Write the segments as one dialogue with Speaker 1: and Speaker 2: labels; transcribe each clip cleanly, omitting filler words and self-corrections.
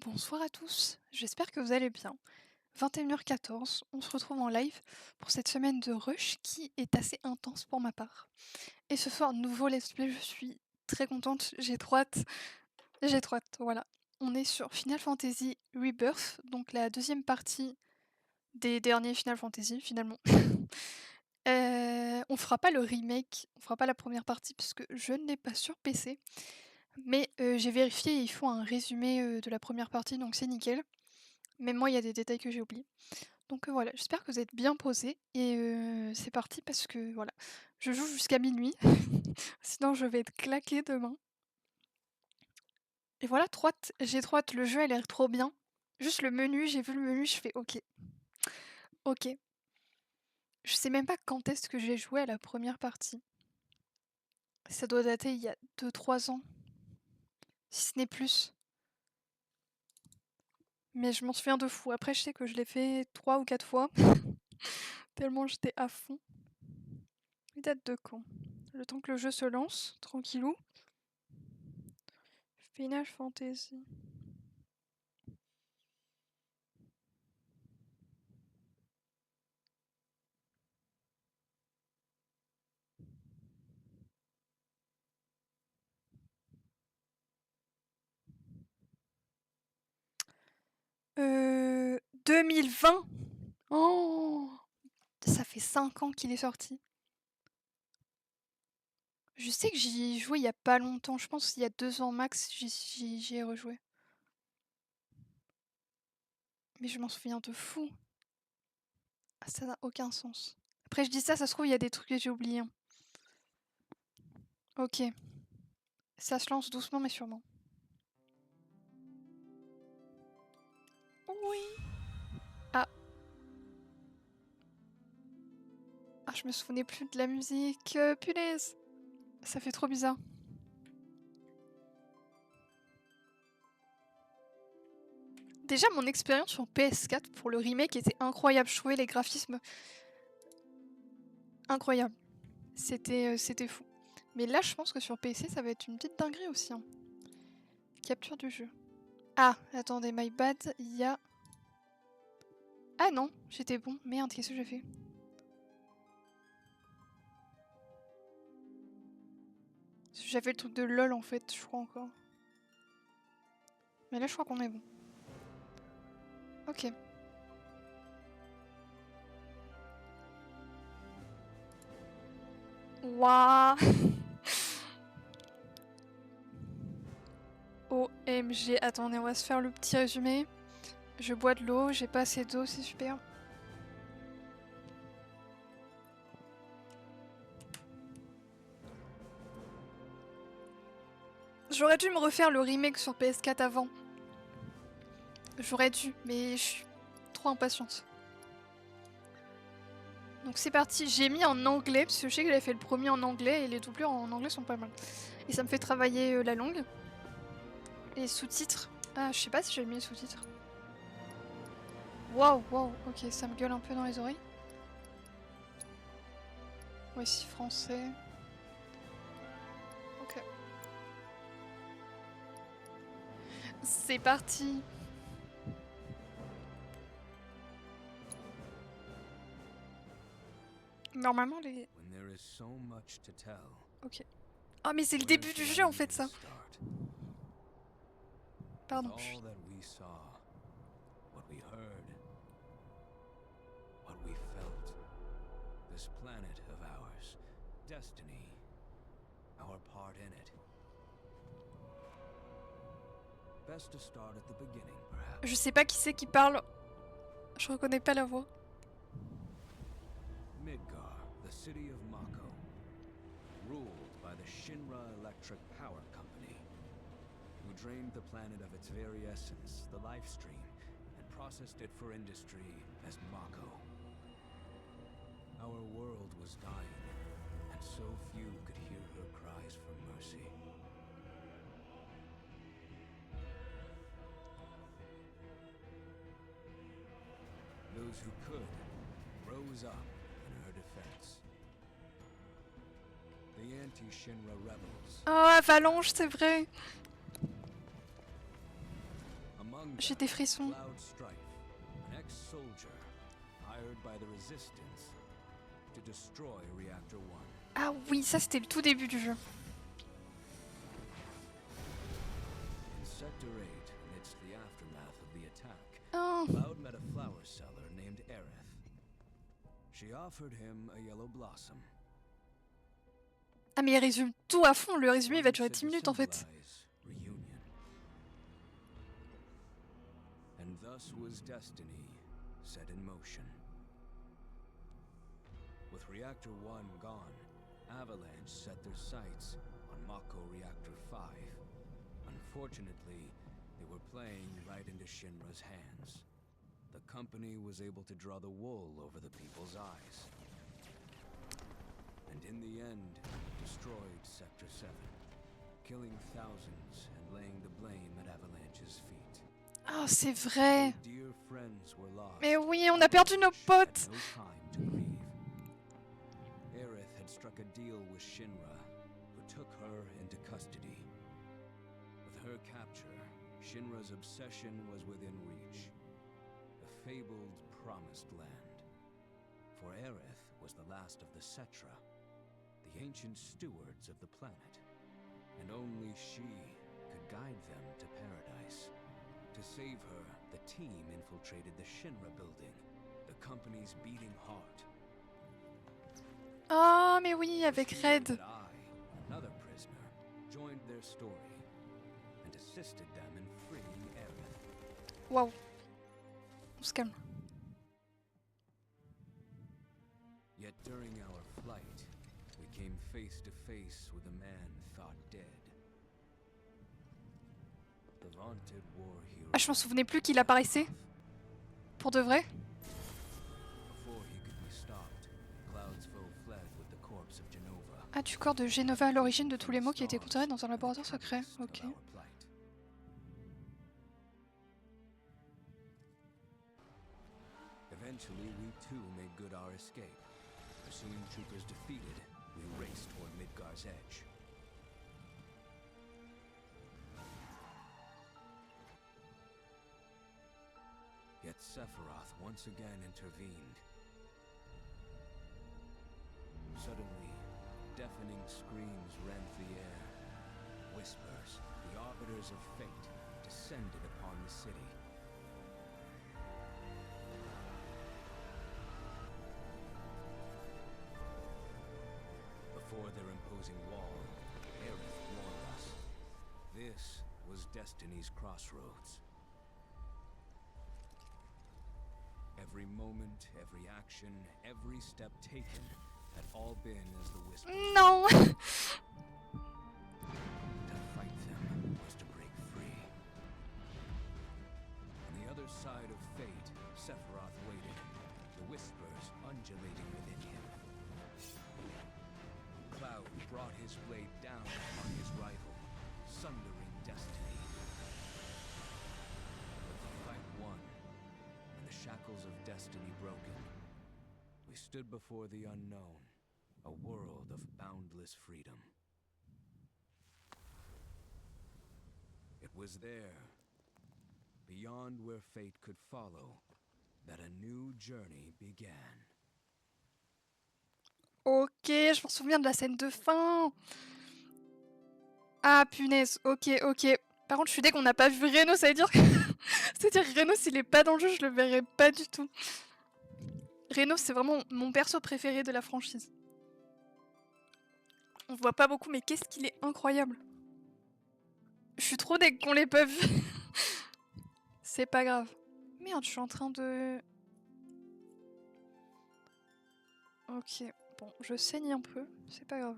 Speaker 1: Bonsoir à tous, j'espère que vous allez bien. 21h14, on se retrouve en live pour cette semaine de rush qui est assez intense pour ma part. Et ce soir, nouveau let's play, je suis très contente, j'ai trop hâte, voilà. On est sur Final Fantasy Rebirth, donc la deuxième partie des derniers Final Fantasy finalement. On fera pas le remake, on fera pas la première partie parce que je ne l'ai pas sur PC. Mais j'ai vérifié, il faut un résumé de la première partie, donc c'est nickel. Même moi, il y a des détails que j'ai oubliés. Donc voilà, j'espère que vous êtes bien posés. Et c'est parti parce que voilà, je joue jusqu'à minuit. Sinon, je vais être claquée demain. Et voilà, j'ai trop hâte. Le jeu a l'air trop bien. Juste le menu, j'ai vu le menu, je fais ok. Ok. Je sais même pas quand est-ce que j'ai joué à la première partie. Ça doit dater il y a 2-3 ans. Si ce n'est plus. Mais je m'en souviens de fou. Après, je sais que je l'ai fait 3 ou 4 fois. Tellement j'étais à fond. Il date de quand? Le temps que le jeu se lance, tranquillou. Final Fantasy. Euh... 2020. Oh, ça fait 5 ans qu'il est sorti. Je sais que j'y ai joué il y a pas longtemps, je pense qu'il y a 2 ans max, j'y ai rejoué. Mais je m'en souviens de fou. Ah, ça n'a aucun sens. Après je dis ça se trouve il y a des trucs que j'ai oubliés. Hein. Ok. Ça se lance doucement mais sûrement. Oui. Ah. Ah, je me souvenais plus de la musique. Punaise. Ça fait trop bizarre. Déjà, mon expérience sur PS4 pour le remake était incroyable. Je trouvais les graphismes incroyables. C'était fou. Mais là, je pense que sur PC, ça va être une petite dinguerie aussi. Hein. Capture du jeu. Ah, attendez, my bad, il y a... Ah non, j'étais bon. Merde, qu'est-ce que j'ai fait? J'avais le truc de LOL en fait, je crois encore. Mais là, je crois qu'on est bon. Ok. Waouh. OMG, attendez, on va se faire le petit résumé. Je bois de l'eau, j'ai pas assez d'eau, c'est super. J'aurais dû me refaire le remake sur PS4 avant. J'aurais dû, mais je suis trop impatiente. Donc c'est parti, j'ai mis en anglais, parce que je sais que j'avais fait le premier en anglais, et les doublures en anglais sont pas mal. Et ça me fait travailler la langue. Les sous-titres. Ah, je sais pas si j'ai mis les sous-titres. Waouh, waouh, ok, ça me gueule un peu dans les oreilles. Voici français. Ok. C'est parti. Normalement les... Ok. Ah mais c'est le début du jeu en fait ça. Pardon. Je sais pas qui c'est qui parle. Je reconnais pas la voix.
Speaker 2: Midgar, the city of Mako, ruled by the Shinra Electric Power Company, who drained the planet of its very essence, the life stream, and processed it for industry as Mako. Our world was dying, and so few could hear her cries for mercy. Those who could rose up in her defense. The anti-Shinra rebels.
Speaker 1: Oh, Avalanche, c'est vrai.
Speaker 2: Among
Speaker 1: J'ai
Speaker 2: them,
Speaker 1: des frissons.
Speaker 2: Cloud Strife, an ex-soldier hired by the Resistance to destroy Reactor 1.
Speaker 1: Ah oui, ça c'était le tout début du jeu.
Speaker 2: In Sector 8, amidst the aftermath of the attack,
Speaker 1: Oh.
Speaker 2: Cloud met a flower seller named Aerith. She offered him a yellow blossom.
Speaker 1: Ah mais il résume tout à fond, le résumé il va
Speaker 2: one
Speaker 1: durer
Speaker 2: said
Speaker 1: 10
Speaker 2: to
Speaker 1: minutes en fait.
Speaker 2: symbolize reunion. And thus was destiny set in motion. With Reactor 1 gone, Avalanche set their sights on Mako Reactor 5. Unfortunately, they were playing right into Shinra's hands. The company was able to draw the wool over the people's eyes. And in the end, destroyed Sector 7, killing thousands and laying the blame at Avalanche's feet.
Speaker 1: Ah c'est vrai.
Speaker 2: Their dear friends were lost.
Speaker 1: Mais oui, on a perdu nos
Speaker 2: Avalanche
Speaker 1: potes.
Speaker 2: had no time to grieve. Aerith had struck a deal with Shinra, who took her into custody. With her capture, Shinra's obsession was within reach. The fabled Promised Land. For Aerith was the last of the Cetra, the ancient stewards of the planet, and only she could guide them to paradise. To save her, the team infiltrated the Shinra building, the company's beating heart.
Speaker 1: Oh mais oui, avec
Speaker 2: It's here
Speaker 1: Red.
Speaker 2: that I, another prisoner, joined their story and assisted them in freeing Aerith.
Speaker 1: Waouh. On se calme.
Speaker 2: Yet during our flight, we came face to face with a man thought dead. The vaunted war hero.
Speaker 1: Ah je m'en souvenais plus qu'il apparaissait. Pour de vrai.
Speaker 2: Before he could be stopped, Cloud's foe fled with the corpse of Genova.
Speaker 1: Ah du corps de Genova à l'origine de tous les mots qui étaient conservés dans un laboratoire secret. Ok.
Speaker 2: Of our plight. Eventually, we too made good our escape. Pursuing troopers defeated, we raced toward Midgar's edge. Yet Sephiroth once again intervened. Suddenly, deafening screams rent the air. Whispers, the arbiters of fate, descended upon the city. Before their imposing wall, Aerith warned us. This was Destiny's crossroads. Every moment, every action, every step taken had all been as the whisper.
Speaker 1: Non.
Speaker 2: To fight them was to break free. On the other side of fate, Sephiroth waited, the whispers undulating within him. Cloud brought his blade down upon his rival, sundering destiny. But the fight won, and the shackles of destiny broken. We stood before the unknown, a world of boundless freedom. It was there, beyond where fate could follow, that a new journey began.
Speaker 1: Ok, je m'en souviens de la scène de fin. Ah punaise, ok, ok. Par contre, je suis dès qu'on n'a pas vu Reno, ça veut dire que... C'est-à-dire que Reno, s'il est pas dans le jeu, je le verrai pas du tout. Reno, c'est vraiment mon perso préféré de la franchise. On voit pas beaucoup, mais qu'est-ce qu'il est incroyable. Je suis trop deg qu'on l'ait pas vu. C'est pas grave. Merde, je suis en train de... Ok, bon, je saigne un peu, c'est pas grave.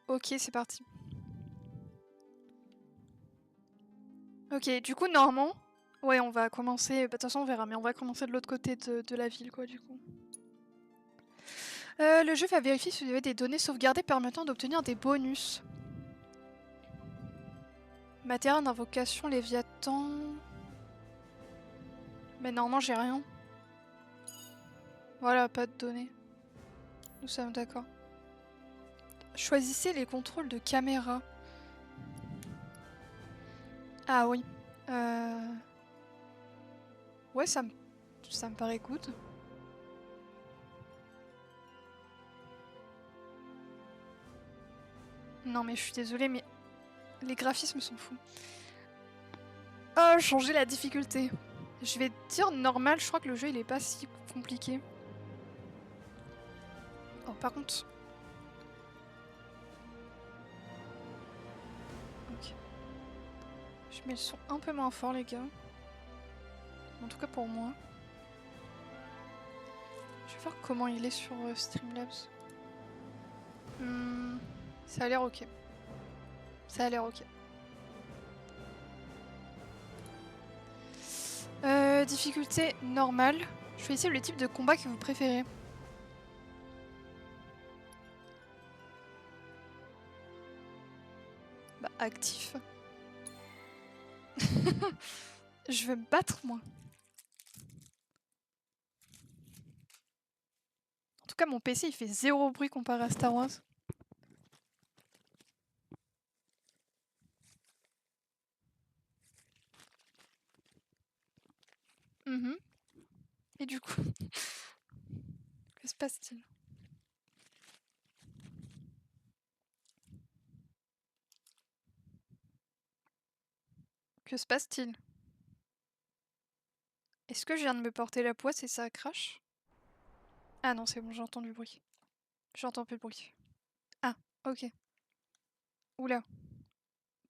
Speaker 1: Ok, c'est parti. Ok, du coup, normalement... Ouais, on va commencer... Bah, de toute façon, on verra, mais on va commencer de l'autre côté de la ville, quoi, du coup. Le jeu va vérifier si vous avez des données sauvegardées permettant d'obtenir des bonus. Matériel d'invocation, Léviathan... Mais normalement, j'ai rien. Voilà, pas de données. Nous sommes d'accord. Choisissez les contrôles de caméra. Ah oui. Ouais, ça me paraît good. Non mais je suis désolée, mais les graphismes sont fous. Oh, changer la difficulté. Je vais dire normal, je crois que le jeu il est pas si compliqué. Oh, par contre... Ok. Je mets le son un peu moins fort, les gars. En tout cas pour moi. Je vais voir comment il est sur Streamlabs. Ça a l'air ok. Ça a l'air ok. Difficulté normale. Choisissez le type de combat que vous préférez. Bah, actif. Je veux me battre, moi. En tout cas, mon PC, il fait zéro bruit comparé à Star Wars. Et du coup, que se passe-t-il? Que se passe-t-il? Est-ce que je viens de me porter la poisse et ça crache? Ah non, c'est bon, j'entends du bruit. J'entends plus de bruit. Ah, ok. Oula.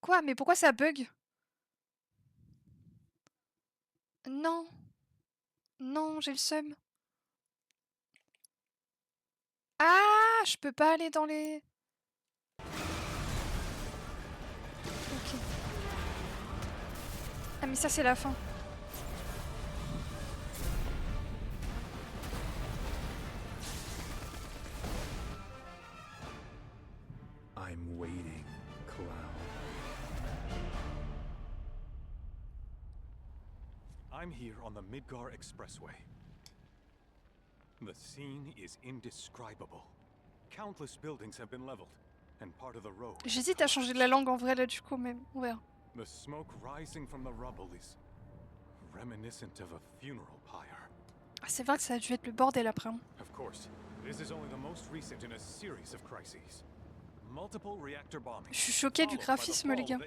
Speaker 1: Quoi? Mais pourquoi ça bug? Non. Non, j'ai le seum. Ah, je peux pas aller dans les... Ok. Ah mais ça c'est la fin.
Speaker 2: I'm waiting, Cloud.
Speaker 3: I'm here on the Midgar Expressway. The scene is indescribable. Countless buildings have been leveled, and part of the road.
Speaker 1: J'hésite à changer de la langue en vrai là du coup, mais on verra.
Speaker 3: The smoke rising from the rubble is reminiscent of a funeral pyre.
Speaker 1: Ah, c'est vrai que ça a dû être le bordel après. Hein.
Speaker 3: Of course, this is only the most recent in a series of crises. Multiple reactor bombings.
Speaker 1: Je suis choquée du graphisme, les gars.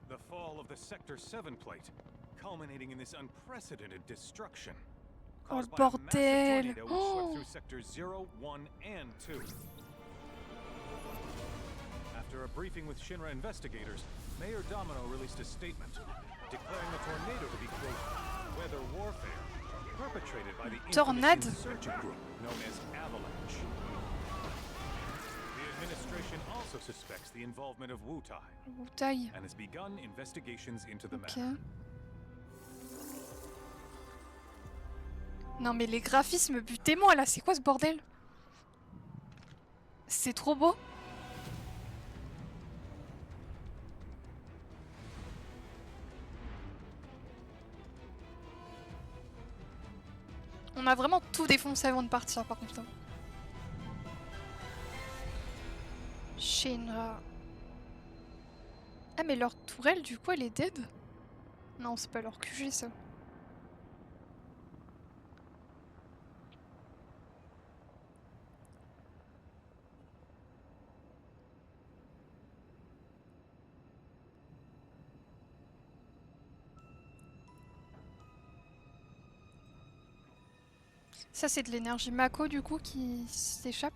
Speaker 3: The fall of the Sector 7 plate, culminating in this unprecedented destruction.
Speaker 1: Oh le
Speaker 3: Caused by a massive
Speaker 1: bordel!
Speaker 3: tornado which swept
Speaker 1: Oh
Speaker 3: through sectors 0, 1, and 2. After a briefing with Shinra investigators, Mayor Domino released a statement declaring the tornado to be, quote, weather warfare perpetrated by the
Speaker 1: Tornade?
Speaker 3: infamous insurgent group known as Avalanche. The administration also suspects the involvement of Wutai
Speaker 1: Bouteille.
Speaker 3: and has begun investigations into the
Speaker 1: Ok.
Speaker 3: matter.
Speaker 1: Non mais les graphismes, butez-moi là, c'est quoi ce bordel? C'est trop beau. On a vraiment tout défoncé avant de partir par contre. Shinra. Ah mais leur tourelle du coup elle est dead? Non c'est pas leur QG ça. Ça c'est de l'énergie Mako du coup qui s'échappe.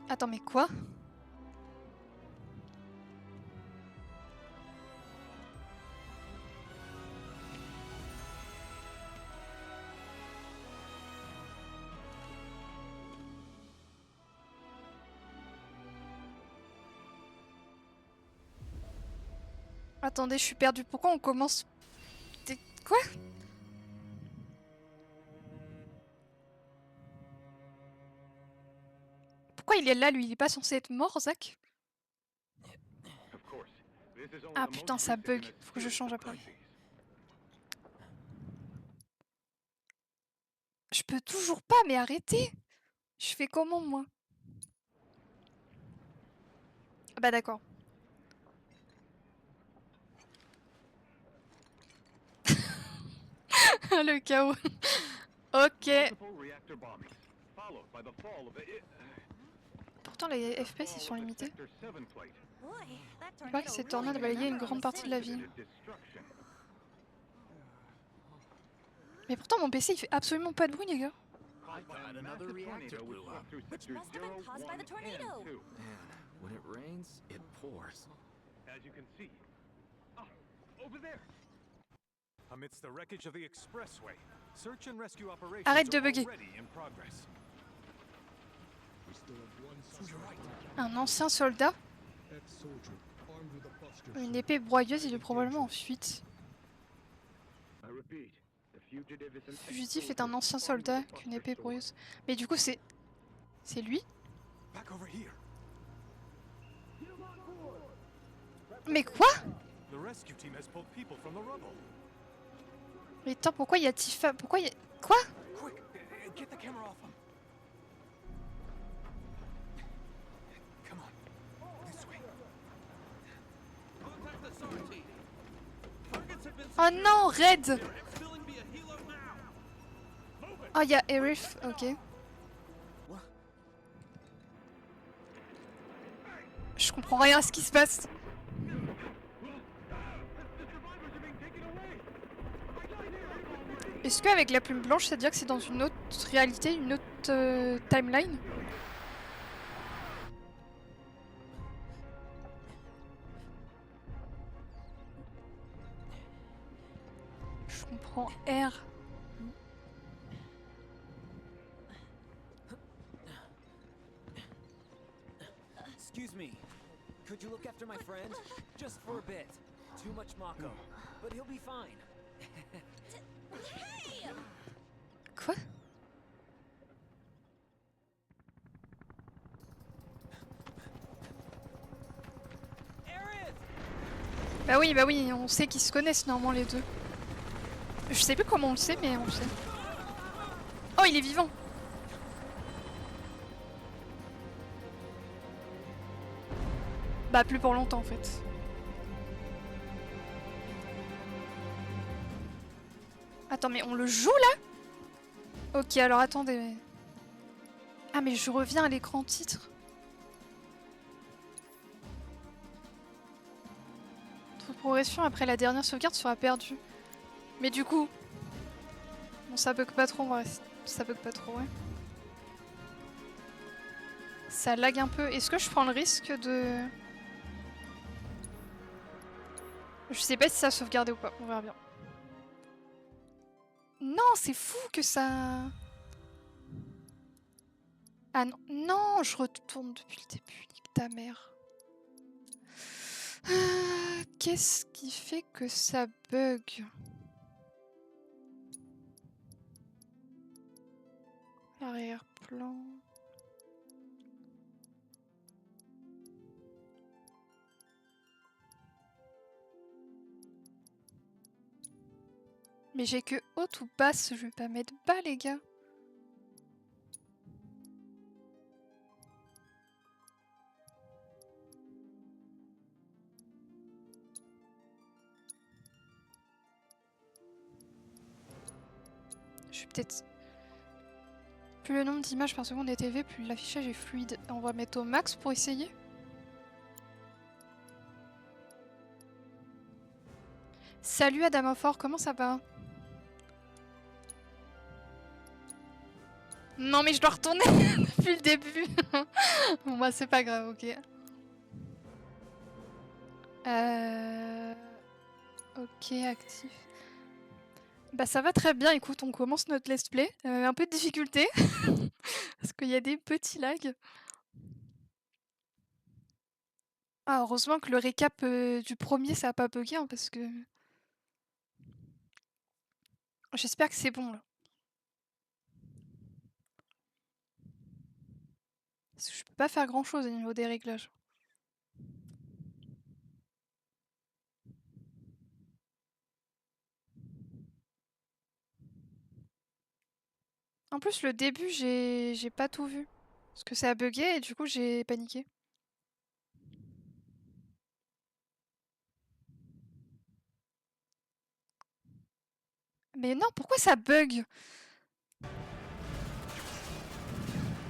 Speaker 1: Attends mais quoi? Attendez, je suis perdue. Pourquoi on commence... Quoi? Pourquoi il est là lui? Il est pas censé être mort, Zach?
Speaker 3: Of course,
Speaker 1: Ah putain, ça bug. Faut que je change après. Je peux toujours pas, mais arrêtez! Je fais comment, moi? Ah bah d'accord. Le chaos. Ok. Pourtant, les FPS, ils sont limités. Il paraît que cette tornade a balayé une grande partie de la ville. Mais pourtant, mon PC, il fait absolument pas de bruit, les gars.
Speaker 2: I found another reactor blew up.
Speaker 4: Which must have been caused by the tornado.
Speaker 2: Man, when it rains, it pours.
Speaker 3: As you can see. Ah, over there. Amidst the wreckage of the expressway, search and rescue operations
Speaker 1: Arrête de
Speaker 3: are
Speaker 1: bugger.
Speaker 3: already in progress.
Speaker 1: Un ancien soldat. Une épée broyeuse, il est probablement en fuite. Le fugitif est un ancien soldat qu'une épée broyeuse. Mais du coup, c'est lui?
Speaker 3: Back over here.
Speaker 1: Mais quoi?
Speaker 3: The rescue team has pulled people from the rubble.
Speaker 1: Mais attends, pourquoi il y a Tifa? Pourquoi il y a... Quoi?
Speaker 3: Quick, get the camera off him. Come on, this way.
Speaker 2: Contact the SAR team. Targets have been
Speaker 1: Oh non, Red!
Speaker 2: filling me a helo now.
Speaker 1: Oh, il y a Aerith, ok. Je comprends rien à ce qui se passe. Est-ce qu'avec la plume blanche, ça veut dire que c'est dans une autre réalité, une autre timeline? Je comprends R.
Speaker 5: Excuse me. Could you look after my friend? Just for a bit. Too much Mako. But he'll be fine.
Speaker 4: Hey!
Speaker 1: Quoi? Bah oui, on sait qu'ils se connaissent normalement les deux. Je sais plus comment on le sait, mais on le sait. Oh, il est vivant! Bah plus pour longtemps en fait. Attends, mais on le joue là? Ok, alors attendez. Ah mais je reviens à l'écran titre. Toute progression après la dernière sauvegarde sera perdue. Mais du coup... Bon, ça bug pas trop, ça bug pas trop, ouais. Ça lag un peu. Est-ce que je prends le risque de... Je sais pas si ça a sauvegardé ou pas, on verra bien. Non, c'est fou que ça... Ah non, non, je retourne depuis le début, nique ta mère. Qu'est-ce qui fait que ça bug? Arrière-plan... Mais j'ai que haute ou basse, je vais pas mettre bas les gars. Je suis peut-être... Plus le nombre d'images par seconde est élevé, plus l'affichage est fluide. On va mettre au max pour essayer. Salut Adamophore, comment ça va? Non mais je dois retourner depuis le début. Bon bah c'est pas grave, ok. Ok, actif. Bah ça va très bien, écoute, on commence notre let's play. Un peu de difficulté. Parce qu'il y a des petits lags. Ah, heureusement que le récap du premier ça a pas bugué, hein, parce que... J'espère que c'est bon là. Parce que je peux pas faire grand chose au niveau des réglages. En plus, le début, j'ai pas tout vu. Parce que ça a bugué et du coup, j'ai paniqué. Mais non, pourquoi ça bug?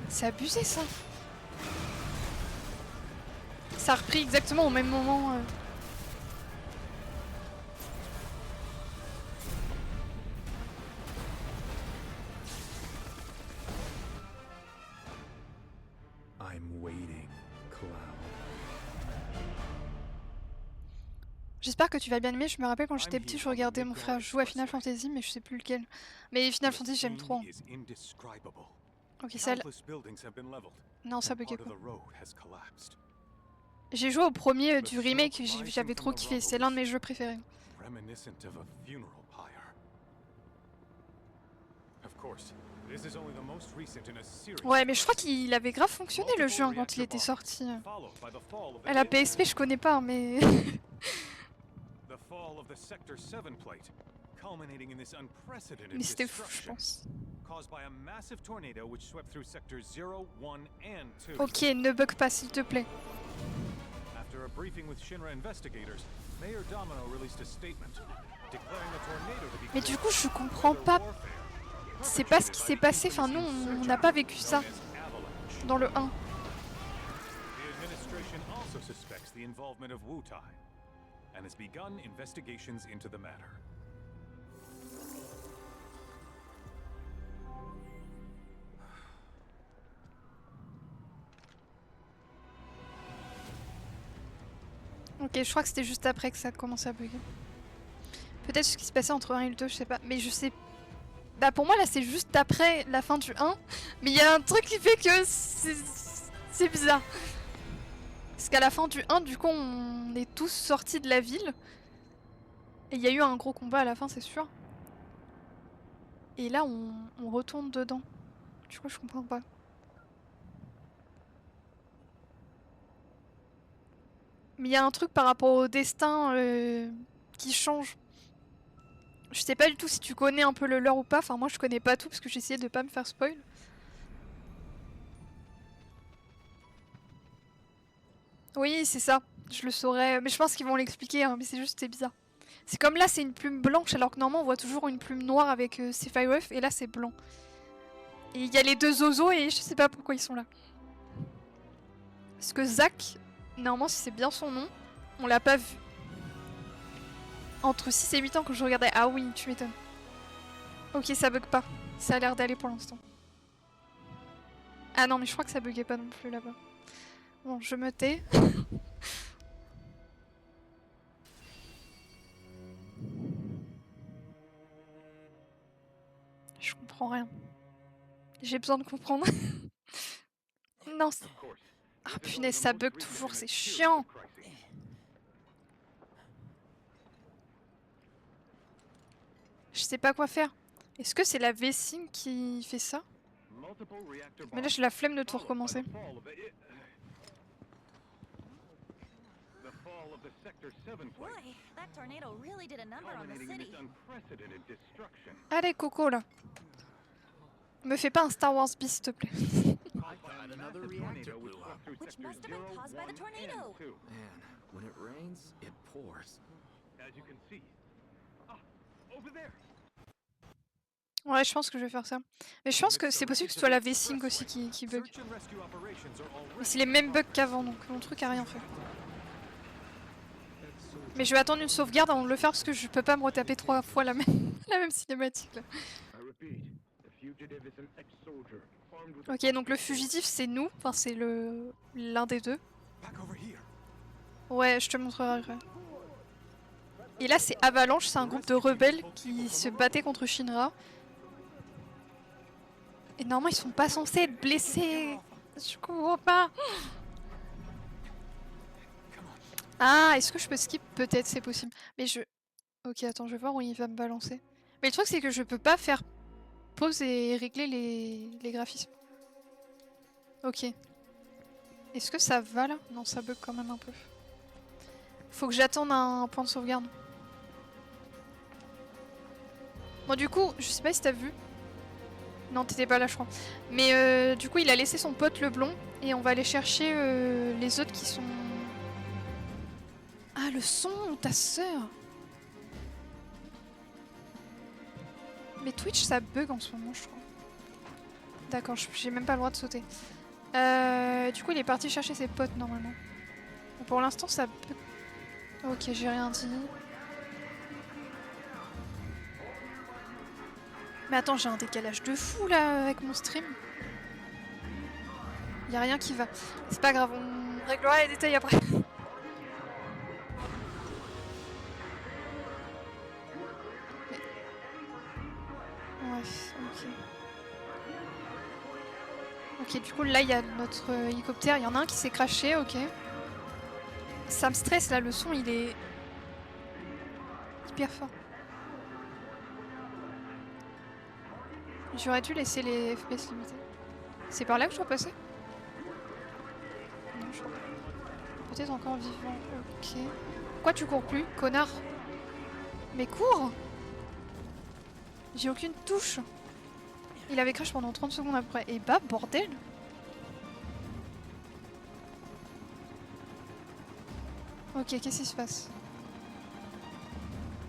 Speaker 1: C'est abusé ça. Ça a repris exactement au même moment.
Speaker 3: I'm waiting, Cloud.
Speaker 1: J'espère que tu vas bien aimer. Je me rappelle quand j'étais petit, je regardais mon frère jouer à Final Fantasy, mais je sais plus lequel. Mais Final Fantasy, j'aime trop.
Speaker 3: The scene is indescribable.
Speaker 1: Ok, ça.
Speaker 3: Countless buildings have been leveled,
Speaker 1: Non, ça
Speaker 3: and
Speaker 1: buguait
Speaker 3: part of
Speaker 1: pas.
Speaker 3: the road has collapsed.
Speaker 1: J'ai joué au premier du remake, j'avais trop kiffé. C'est l'un de mes jeux préférés.
Speaker 3: Reminiscent of a funeral pyre. Of course, this is only the most recent in a series.
Speaker 1: Ouais, mais je crois qu'il avait grave fonctionné le jeu hein, quand il était sorti.
Speaker 3: Followed by the fall of
Speaker 1: À la PSP, je connais pas, mais.
Speaker 3: The fall of the Sector 7 plate, culminating in this unprecedented
Speaker 1: Mais c'était fou, je
Speaker 3: destruction,
Speaker 1: pense.
Speaker 3: caused by a massive tornado which swept through sectors 0, 1, and 2.
Speaker 1: Ok, ne bug pas, s'il te plaît.
Speaker 3: After a briefing with Shinra investigators, Mayor Domino released a statement declaring the tornado to be
Speaker 1: Mais du coup, je comprends pas. C'est pas ce qui s'est passé. Enfin, nous, on n'a pas vécu ça dans le 1.
Speaker 3: The administration also suspects the involvement of Wutai and has begun investigations into the matter.
Speaker 1: Ok, je crois que c'était juste après que ça a commencé à bugger. Peut-être ce qui se passait entre 1 et le 2, je sais pas. Mais je sais. Bah, pour moi, là, c'est juste après la fin du 1. Mais il y a un truc qui fait que c'est bizarre. Parce qu'à la fin du 1, du coup, on est tous sortis de la ville. Et il y a eu un gros combat à la fin, c'est sûr. Et là, on retourne dedans. Du coup, je comprends pas. Mais il y a un truc par rapport au destin qui change. Je sais pas du tout si tu connais un peu le lore ou pas. Enfin, moi, je connais pas tout parce que j'ai essayé de pas me faire spoil. Oui, c'est ça. Je le saurais. Mais je pense qu'ils vont l'expliquer, hein, mais c'est juste, c'est bizarre. C'est comme là, c'est une plume blanche, alors que normalement, on voit toujours une plume noire avec Sephiroth, et là, c'est blanc. Et il y a les deux Zozo, et je sais pas pourquoi ils sont là. Parce que Zack, normalement, si c'est bien son nom, on l'a pas vu. Entre 6 et 8 ans que je regardais. Ah oui, tu m'étonnes. Ok, ça bug pas. Ça a l'air d'aller pour l'instant. Ah non, mais je crois que ça buguait pas non plus là-bas. Bon, je me tais. Je comprends rien. J'ai besoin de comprendre. Non, ah punaise, ça bug toujours, c'est chiant. Je sais pas quoi faire. Est-ce que c'est la V-Sync qui fait ça? Mais là, j'ai la flemme de tout recommencer.
Speaker 4: Boy, that tornado really did a number on the city.
Speaker 1: Allez, Coco, là. Me fais pas un Star Wars bis, s'il te plaît.
Speaker 2: Another reactor blew up.
Speaker 4: Which must have been caused by the tornado.
Speaker 2: Man, when it rains, it pours.
Speaker 3: As you can see. Ah, over there.
Speaker 1: Ouais, je pense que je vais faire ça. Mais je pense que c'est possible que ce soit la V-Sync aussi qui bug.
Speaker 3: Search and rescue operations are
Speaker 1: Mais
Speaker 3: already
Speaker 1: c'est les mêmes bugs qu'avant, donc mon truc a rien fait. Mais je vais attendre une sauvegarde avant de le faire parce que je peux pas me retaper 3 fois la même, la même cinématique là. Ok, donc le fugitif c'est nous, enfin c'est l'un des deux.
Speaker 3: back over here.
Speaker 1: Ouais, je te montrerai après. Et là c'est Avalanche, c'est un groupe de rebelles qui se battaient contre Shinra. Et normalement ils sont pas censés être blessés. Je comprends pas. Ah, est-ce que je peux skip? Peut-être, c'est possible. Mais je... Ok, attends, je vais voir où il va me balancer. Mais le truc, c'est que je peux pas faire pause et régler les graphismes. Ok. Est-ce que ça va, là? Non, ça bug quand même un peu. Faut que j'attende un point de sauvegarde. Bon, du coup, je sais pas si t'as vu. Non, t'étais pas là, je crois. Mais du coup, il a laissé son pote le blond et on va aller chercher les autres qui sont. Ah, le son, ta sœur. Mais Twitch, ça bug en ce moment, je crois. D'accord, j'ai même pas le droit de sauter. Du coup, il est parti chercher ses potes normalement. Bon, pour l'instant, ça bug. Ok, j'ai rien dit. Mais attends, j'ai un décalage de fou là avec mon stream. Y a rien qui va. C'est pas grave, on réglera les détails après. Ouais, ok. Ok, du coup là il y a notre hélicoptère, il y en a un qui s'est crashé, ok. Ça me stresse là, le son il est hyper fort. J'aurais dû laisser les FPS limités. C'est par là que je dois passer? Non, je crois pas. Peut-être encore vivant, ok. Pourquoi tu cours plus, connard? Mais cours! J'ai aucune touche. Il avait crash pendant 30 secondes après. Et bah, bordel! Ok, qu'est-ce qui se passe?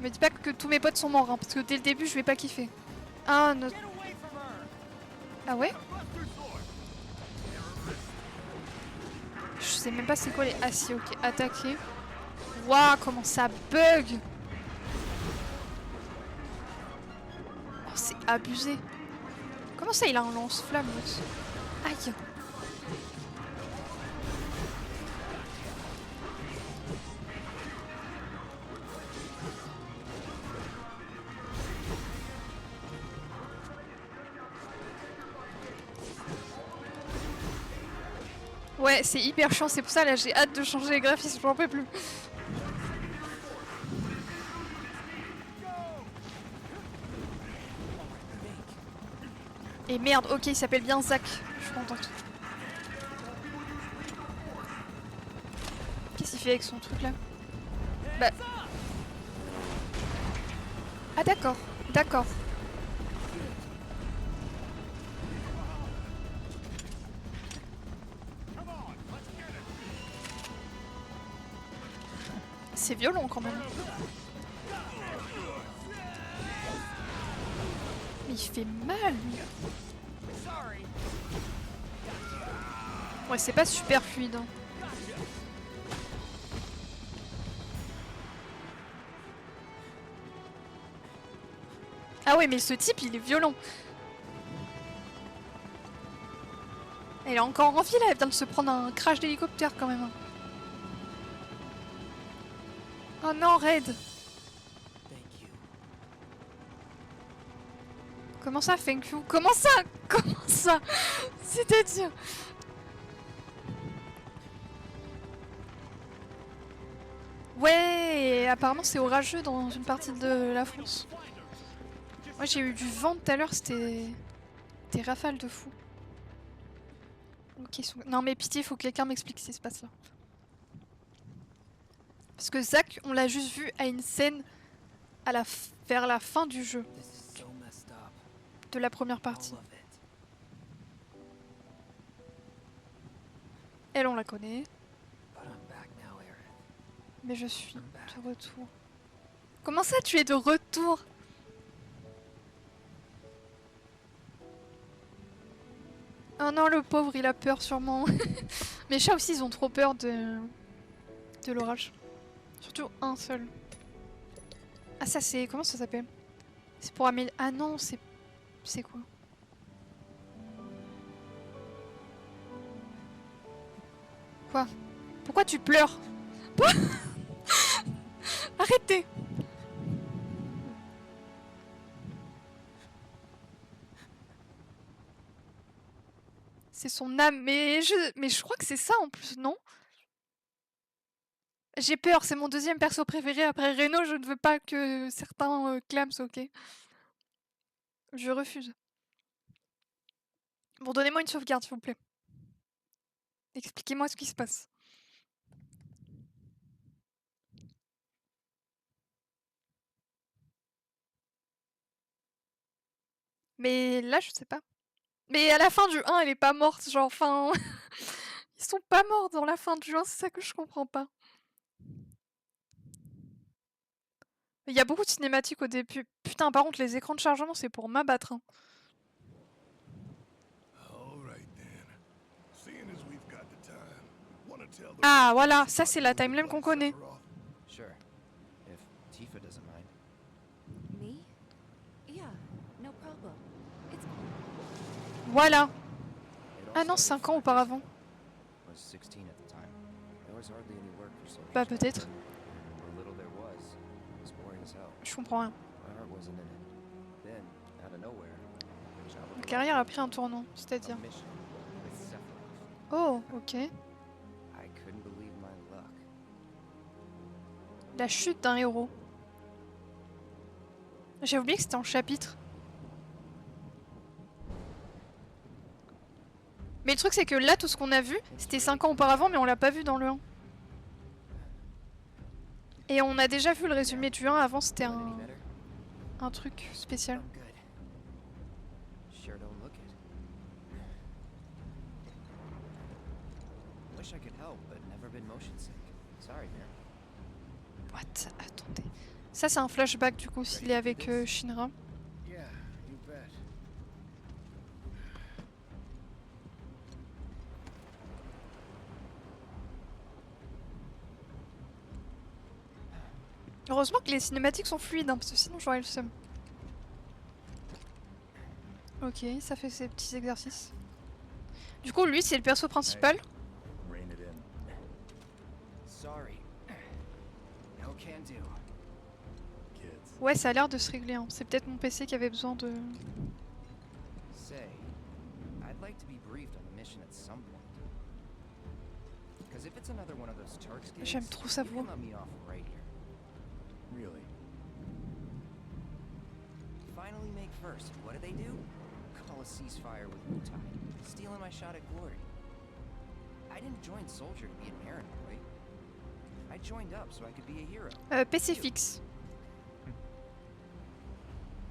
Speaker 1: Me dis pas que tous mes potes sont morts, hein, parce que dès le début, je vais pas kiffer. Ah, notre... Ah ouais? Je sais même pas c'est quoi les... Ah si, ok, attaquer. Waouh, comment ça bug! Oh, c'est abusé. Comment ça, il a un lance-flamme, l'autre? Aïe! Ouais, c'est hyper chiant, c'est pour ça là j'ai hâte de changer les graphismes, j'en peux plus. Et merde, ok, il s'appelle bien Zach, je suis contente. Qu'est-ce qu'il fait avec son truc là? Bah... Ah d'accord, d'accord. C'est violent quand même. Mais il fait mal lui. Ouais, c'est pas super fluide. Hein. Ah ouais, mais ce type il est violent. Elle est encore en vie là, elle vient de se prendre un crash d'hélicoptère quand même. Oh non, Red! Comment ça, thank you? Comment ça? Comment ça? C'est-à-dire... Ouais, apparemment c'est orageux dans une partie de la France. Moi j'ai eu du vent tout à l'heure, c'était... des rafales de fou. Ok, non mais pitié, faut que quelqu'un m'explique ce qui se passe là. Parce que Zach, on l'a juste vu à une scène à vers la fin du jeu. De la première partie. Elle, on la connaît. Mais je suis de retour. Comment ça, tu es de retour? Oh non, le pauvre, il a peur sûrement. Mes chats aussi, ils ont trop peur de l'orage. Surtout un seul. Ah ça, c'est... Comment ça s'appelle? C'est pour améliorer... Ah non, c'est... C'est quoi? Quoi? Pourquoi tu pleures? Arrêtez! C'est son âme, mais je crois que c'est ça en plus, non? J'ai peur, c'est mon deuxième perso préféré après Reno, je ne veux pas que certains clament, ok? Je refuse. Bon, donnez-moi une sauvegarde, s'il vous plaît. Expliquez-moi ce qui se passe. Mais là, je sais pas. Mais à la fin du 1, elle est pas morte, genre, enfin... Ils sont pas morts dans la fin du 1, c'est ça que je comprends pas. Il y a beaucoup de cinématiques au début. Putain, par contre, les écrans de chargement, c'est pour m'abattre. Hein. Ah, voilà, ça c'est la timeline qu'on connaît.
Speaker 5: Sure. If Tifa doesn't mind.
Speaker 4: Me? Yeah, no problem. It's cool.
Speaker 1: Voilà.
Speaker 5: It all
Speaker 1: Ah non,
Speaker 5: started
Speaker 1: 5 ans
Speaker 5: 5 years
Speaker 1: auparavant.
Speaker 5: ago. I was 16 at the time. There was hardly any work for soldiers.
Speaker 1: Bah
Speaker 5: back
Speaker 1: peut-être.
Speaker 5: then. What little there was boring as hell.
Speaker 1: Je comprends rien.
Speaker 5: My heart wasn't in it. Then, out of nowhere, a job
Speaker 1: Ma
Speaker 5: with
Speaker 1: carrière a pris un tournant,
Speaker 5: a
Speaker 1: c'est-à-dire...
Speaker 5: mission with Sephiroth.
Speaker 1: Oh, ok.
Speaker 5: I couldn't believe my luck.
Speaker 1: La chute d'un héros. J'ai oublié que c'était en chapitre. Mais le truc c'est que là, tout ce qu'on a vu, c'était 5 ans auparavant, mais on l'a pas vu dans le 1. Et on a déjà vu le résumé du 1, avant c'était
Speaker 5: Feeling any better?
Speaker 1: un truc spécial.
Speaker 5: I'm good. Sure don't look it. Wish I could help, but never been motion sick. Sorry, man.
Speaker 1: What? Attendez. Ça c'est un flashback du coup, s'il est avec Shinra.
Speaker 3: Yeah, you bet.
Speaker 1: Heureusement que les cinématiques sont fluides, hein, parce que sinon j'aurais le seum. Ok, ça fait ses petits exercices. Du coup, lui c'est le perso principal.
Speaker 3: Rein it in.
Speaker 5: Sorry. No can do.
Speaker 3: Kids.
Speaker 1: Ouais, ça a l'air de se régler. Hein. C'est peut-être mon PC qui avait besoin de...
Speaker 5: Say, I'd like to be briefed on the mission at some point. Because if it's another one of those Turks gigs,
Speaker 1: J'aime trop sa
Speaker 5: you
Speaker 1: voix.
Speaker 5: can let me off right here.
Speaker 3: Really?
Speaker 5: Finally make first. What do? Call a ceasefire with Wutai, stealing my shot at glory. I didn't join Soldier to be an errand boy. I joined up so I could be a hero.
Speaker 1: PC fixe.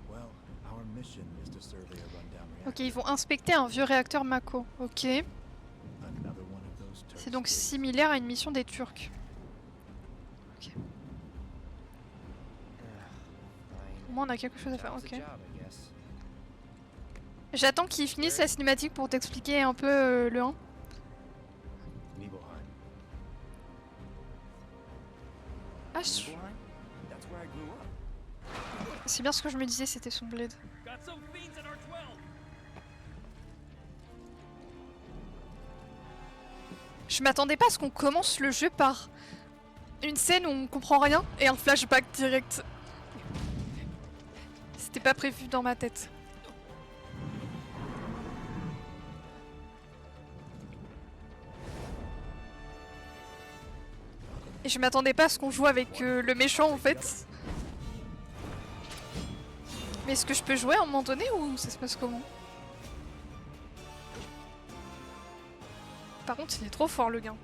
Speaker 6: Well, our mission is to survey a rundown
Speaker 1: Ok,
Speaker 6: reactor.
Speaker 1: ils vont inspecter un vieux réacteur Mako. Ok.
Speaker 6: Another one of those Turks
Speaker 1: C'est donc
Speaker 6: gigs.
Speaker 1: similaire à une mission des Turcs. Ok. Au moins on a quelque chose à faire,
Speaker 5: Job's a
Speaker 1: ok.
Speaker 5: job, I guess.
Speaker 1: J'attends qu'ils finissent la cinématique pour t'expliquer un peu le 1.
Speaker 6: Nibelheim.
Speaker 1: Ah,
Speaker 5: Nibelheim? That's where I grew up.
Speaker 1: c'est bien ce que je me disais, c'était son bled. Je m'attendais pas à ce qu'on commence le jeu par une scène où on comprend rien et un flashback direct. C'était pas prévu dans ma tête. Et je m'attendais pas à ce qu'on joue avec le méchant en fait. Mais est-ce que je peux jouer à un moment donné ou ça se passe comment? Par contre, il est trop fort le gars.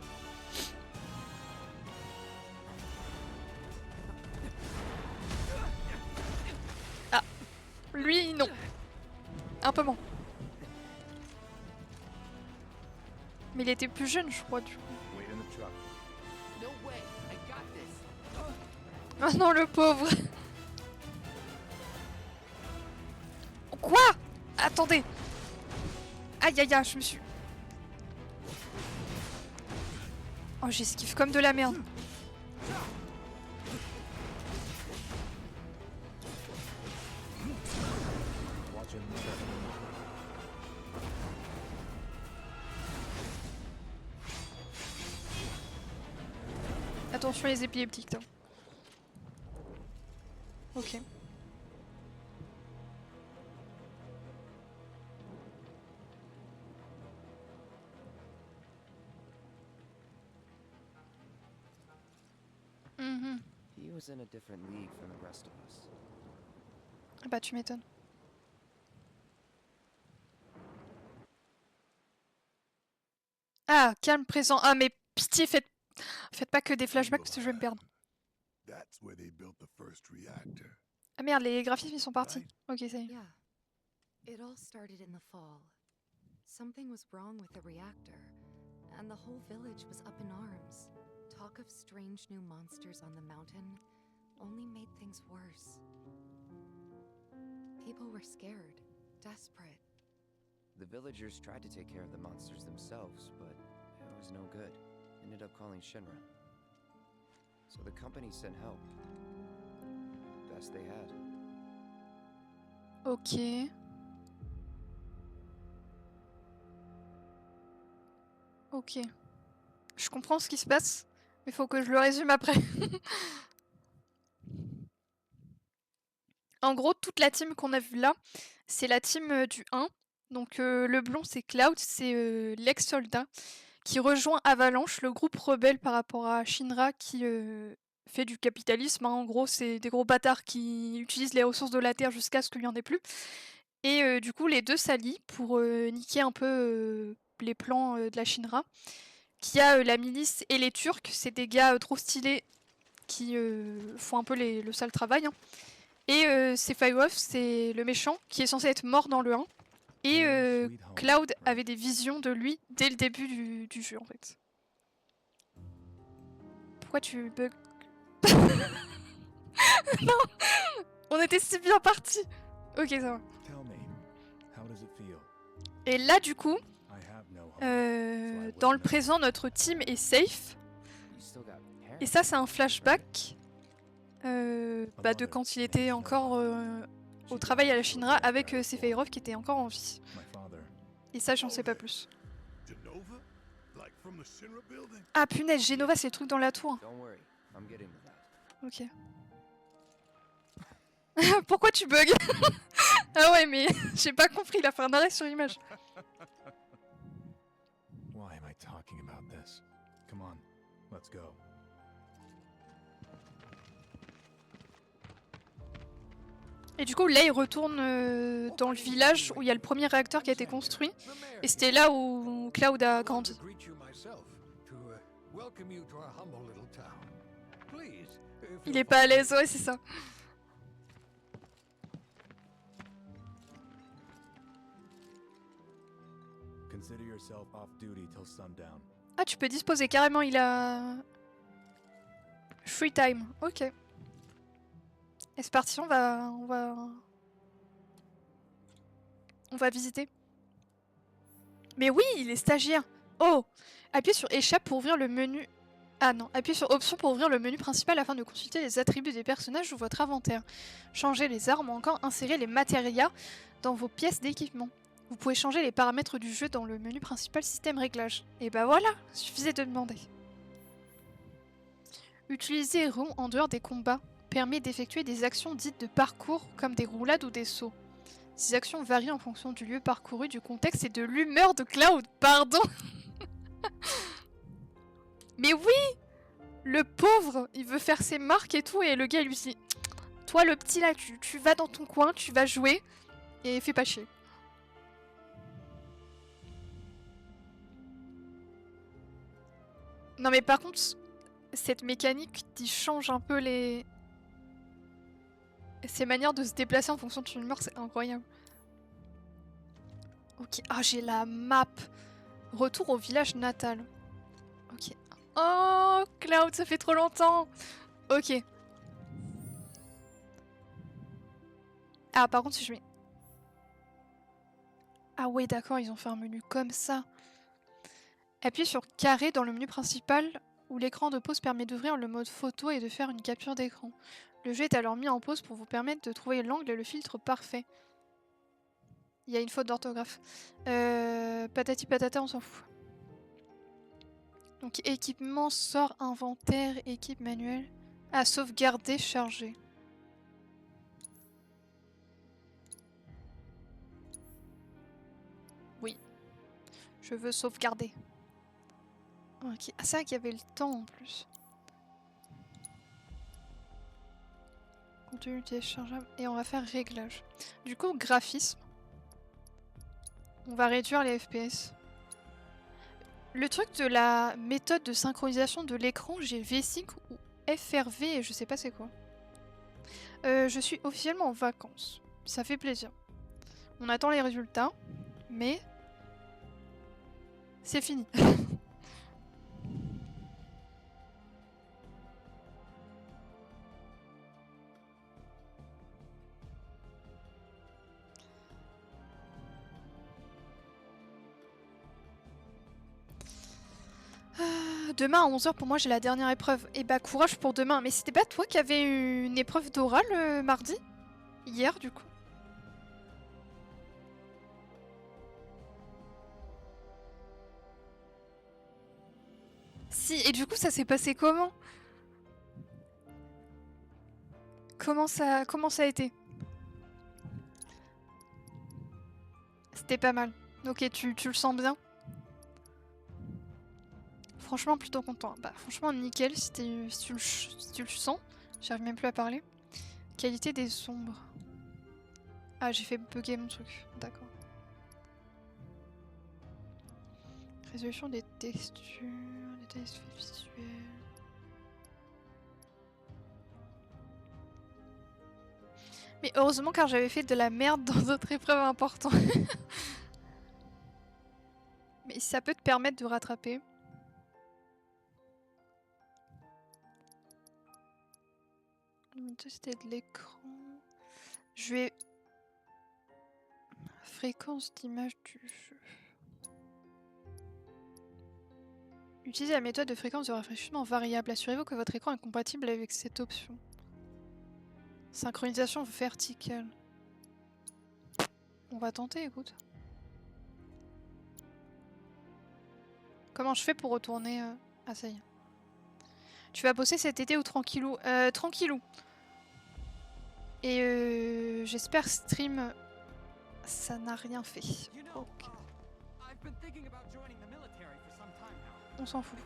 Speaker 1: Ah, lui non. Un peu moins. Mais il était plus jeune, je crois, du coup.
Speaker 3: Wait in the truck.
Speaker 5: No way, I got this.
Speaker 1: Oh non, le pauvre. Quoi? Attendez. Aïe aïe aïe, je me suis... Oh, j'esquive comme de la merde.
Speaker 6: Watch it in the truck.
Speaker 1: Attention les épileptiques. Hein. Ok. Mhm.
Speaker 5: He was in a different league from the rest of us.
Speaker 1: Bah tu m'étonnes. Ah, calme présent. Ah mais pitié, faites pas que des flashbacks parce que je vais me perdre.
Speaker 7: That's where they built the first reactor.
Speaker 1: Ah merde, les graphismes ils sont partis. Ok, ça y est.
Speaker 4: Yeah. It all started in the fall.
Speaker 8: Something was wrong with the reactor, and the whole village was up in arms. Talk of strange new monsters on the mountain only made things worse. People were scared, desperate.
Speaker 5: The villagers tried to take care of the monsters themselves, but it was no good. Ended up calling Shinra. So the company sent help. Best they had.
Speaker 1: Ok. Ok. Je comprends ce qui se passe, mais faut que je le résume après. En gros, toute la team qu'on a vue là, c'est la team du 1. Donc le blond, c'est Cloud, c'est l'ex-soldat qui rejoint Avalanche, le groupe rebelle par rapport à Shinra qui fait du capitalisme. Hein. En gros, c'est des gros bâtards qui utilisent les ressources de la Terre jusqu'à ce qu'il n'y en ait plus. Et du coup, les deux s'allient pour niquer un peu les plans de la Shinra. Qui a la milice et les Turcs, c'est des gars trop stylés qui font un peu le sale travail. Hein. Et Sephiroth, c'est le méchant qui est censé être mort dans le 1. Et Cloud avait des visions de lui dès le début du jeu en fait. Pourquoi tu bugs? Non, on était si bien partis. Ok, ça va. Et là du coup, dans le présent, notre team est safe. Et ça, c'est un flashback de quand il était encore au travail à la Shinra avec Sephiroth qui était encore en vie. Et ça, j'en sais pas plus. Ah punaise, Genova, c'est le truc dans la tour. Ok. Pourquoi tu bugs? Ah ouais, mais j'ai pas compris, il a fait un arrêt sur l'image.
Speaker 6: Why am I talking about this? Come on, let's go.
Speaker 1: Et du coup, là, il retourne dans le village où il y a le premier réacteur qui a été construit. Et c'était là où Cloud a grandi. Il est pas à l'aise, ouais, c'est ça. Ah, tu peux disposer carrément, il a... Free time, ok. Et c'est parti, on va visiter. Mais oui, il est stagiaire. Oh, appuyez sur échappe pour ouvrir le menu... Ah non, appuyez sur option pour ouvrir le menu principal afin de consulter les attributs des personnages ou votre inventaire. Changer les armes ou encore insérer les matérias dans vos pièces d'équipement. Vous pouvez changer les paramètres du jeu dans le menu principal système réglage. Et bah voilà, suffisait de demander. Utiliser rond en dehors des combats permet d'effectuer des actions dites de parcours comme des roulades ou des sauts. Ces actions varient en fonction du lieu parcouru, du contexte et de l'humeur de Cloud, pardon. Mais oui, le pauvre, il veut faire ses marques et tout, et le gars lui dit « Toi le petit là, tu vas dans ton coin, tu vas jouer, et fais pas chier. » Non mais par contre, cette mécanique qui change un peu ses manières de se déplacer en fonction de son humeur, c'est incroyable. Ok, ah j'ai la map. Retour au village natal. Ok. Oh, Cloud, ça fait trop longtemps. Ok. Ah, par contre, si je mets... Ah ouais, d'accord, ils ont fait un menu comme ça. Appuyez sur carré dans le menu principal où l'écran de pause permet d'ouvrir le mode photo et de faire une capture d'écran. Le jeu est alors mis en pause pour vous permettre de trouver l'angle et le filtre parfait. Il y a une faute d'orthographe. Patati patata, on s'en fout. Donc équipement, sort, inventaire, équipe manuelle. Ah, sauvegarder, charger. Oui. Je veux sauvegarder. Ok. Ah, c'est vrai qu'il y avait le temps en plus. Contenu téléchargeable. Et on va faire réglage. Du coup, graphisme. On va réduire les FPS. Le truc de la méthode de synchronisation de l'écran, j'ai V-Sync ou FRV et je sais pas c'est quoi. Je suis officiellement en vacances. Ça fait plaisir. On attend les résultats, mais C'est fini. Demain à 11 h pour moi j'ai la dernière épreuve. Et bah courage pour demain. Mais c'était pas toi qui avais une épreuve d'oral mardi? Hier du coup. Si, et du coup ça s'est passé comment? Comment ça a été? C'était pas mal. Ok, tu le sens bien? Franchement, plutôt content. Bah, franchement, nickel si tu le sens. J'arrive même plus à parler. Qualité des ombres. Ah, j'ai fait bugger mon truc. D'accord. Résolution des textures, détails visuels. Mais heureusement car j'avais fait de la merde dans d'autres épreuves importantes. Mais ça peut te permettre de rattraper. C'était de l'écran. Je vais... Fréquence d'image du jeu. Utilisez la méthode de fréquence de rafraîchissement variable. Assurez-vous que votre écran est compatible avec cette option. Synchronisation verticale. On va tenter, écoute. Comment je fais pour retourner Ah, ça y est. Tu vas bosser cet été ou tranquillou? Tranquillou. Et j'espère stream... Ça n'a rien fait. Ok. On s'en fout.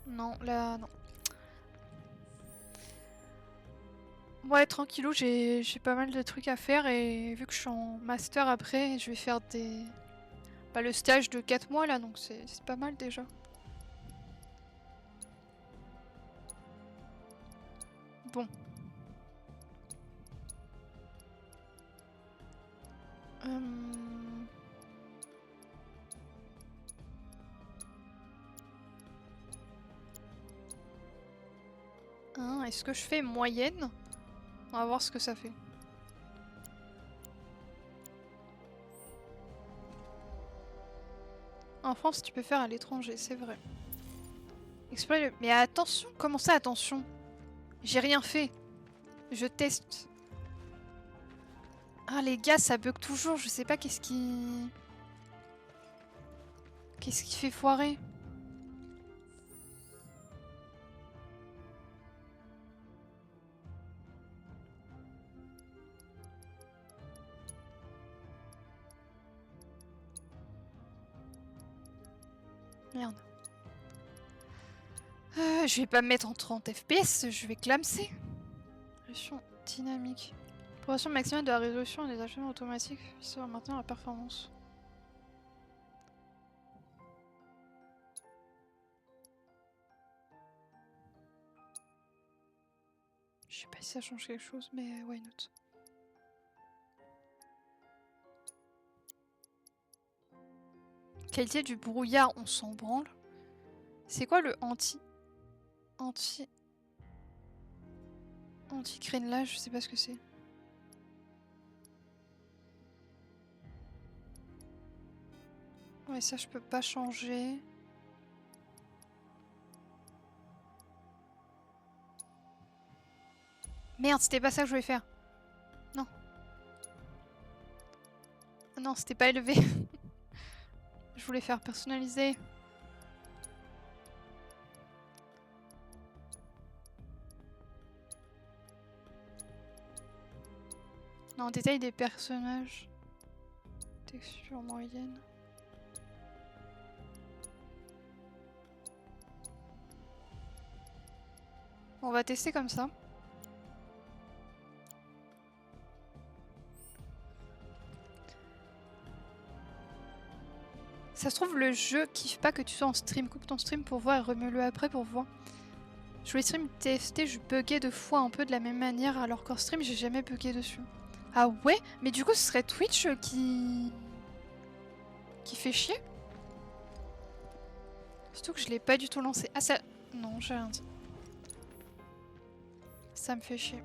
Speaker 1: Non, là, non. Ouais, tranquillou, j'ai pas mal de trucs à faire et vu que je suis en master après, je vais faire des... Bah, le stage de 4 mois là, donc c'est pas mal déjà. Bon. Est-ce que je fais moyenne? On va voir ce que ça fait. En France, tu peux faire à l'étranger, c'est vrai. Explorer le... Mais attention, comment ça, attention? J'ai rien fait. Je teste. Ah les gars, ça bug toujours, je sais pas qu'est-ce qui... Qu'est-ce qui fait foirer? Merde. Je vais pas me mettre en 30 FPS, je vais clamser. Résolution dynamique. Progression maximale de la résolution et des ajustements automatiques ça va maintenir la performance. Je sais pas si ça change quelque chose, mais why not. Qualité du brouillard, on s'en branle. C'est quoi le anti-crénelage, je sais pas ce que c'est. Ouais, ça je peux pas changer. Merde, c'était pas ça que je voulais faire. Non. Ah non, c'était pas élevé. Je voulais faire personnaliser. Non, détail des personnages. Texture moyenne. On va tester comme ça. Ça se trouve le jeu kiffe pas que tu sois en stream. Coupe ton stream pour voir et remets-le après pour voir. Je voulais stream TFT, je buguais deux fois un peu de la même manière alors qu'en stream j'ai jamais bugué dessus. Ah ouais? Mais du coup ce serait Twitch qui... qui fait chier. Surtout que je l'ai pas du tout lancé. Ah ça... Non, j'ai rien dit. Ça me fait chier.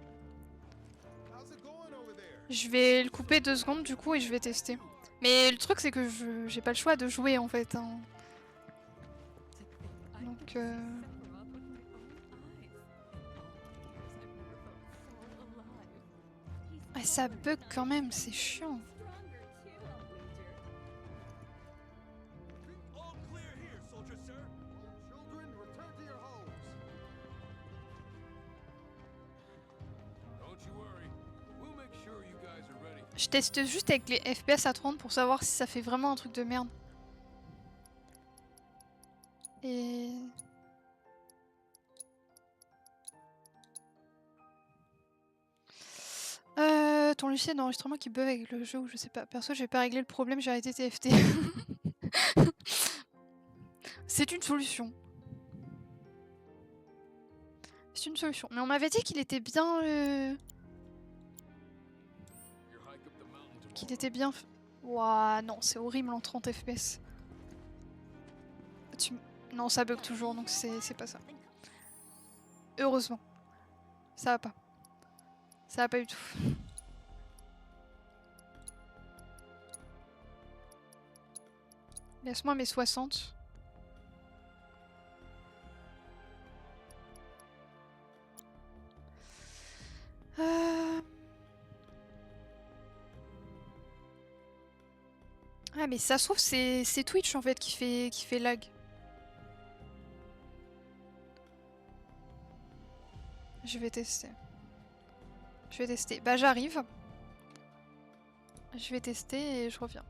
Speaker 1: Je vais le couper 2 secondes du coup et je vais tester. Mais le truc c'est que j'ai pas le choix de jouer en fait. Hein. Donc Ah, ça bug quand même, c'est chiant. Je teste juste avec les FPS à 30 pour savoir si ça fait vraiment un truc de merde. Et... ton logiciel d'enregistrement qui bug avec le jeu ou je sais pas. Perso, j'ai pas réglé le problème, j'ai arrêté TFT. C'est une solution. C'est une solution. Mais on m'avait dit qu'il était bien... Qu'il était bien... Ouah, non, c'est horrible en 30 FPS. Non, ça bug toujours, donc c'est pas ça. Heureusement. Ça va pas. Ça va pas du tout. Laisse-moi mes 60. Ah mais ça se trouve c'est Twitch en fait qui fait lag. Je vais tester. Je vais tester. Bah j'arrive. Je vais tester et je reviens.